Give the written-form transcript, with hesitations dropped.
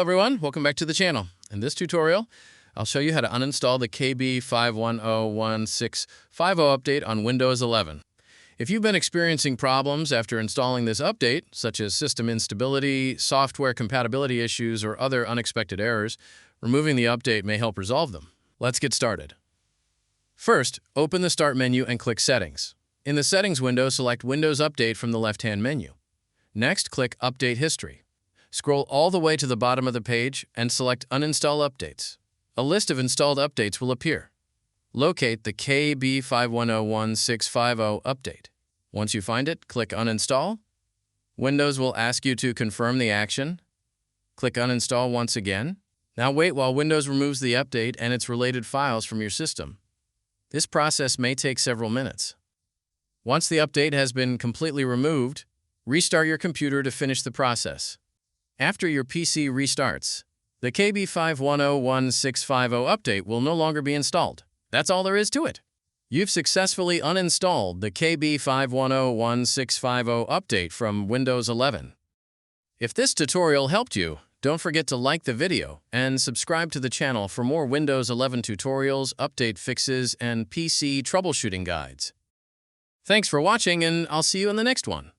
everyone, welcome back to the channel. In this tutorial, I'll show you how to uninstall the KB5101650 update on Windows 11. If you've been experiencing problems after installing this update, such as system instability, software compatibility issues, or other unexpected errors, removing the update may help resolve them. Let's get started. First, open the Start menu and click Settings. In the Settings window, select Windows Update from the left-hand menu. Next, click Update History. Scroll all the way to the bottom of the page and select Uninstall Updates. A list of installed updates will appear. Locate the KB5101650 update. Once you find it, click Uninstall. Windows will ask you to confirm the action. Click Uninstall once again. Now wait while Windows removes the update and its related files from your system. This process may take several minutes. Once the update has been completely removed, restart your computer to finish the process. After your PC restarts, the KB5101650 update will no longer be installed. That's all there is to it. You've successfully uninstalled the KB5101650 update from Windows 11. If this tutorial helped you, don't forget to like the video and subscribe to the channel for more Windows 11 tutorials, update fixes, and PC troubleshooting guides. Thanks for watching, and I'll see you in the next one.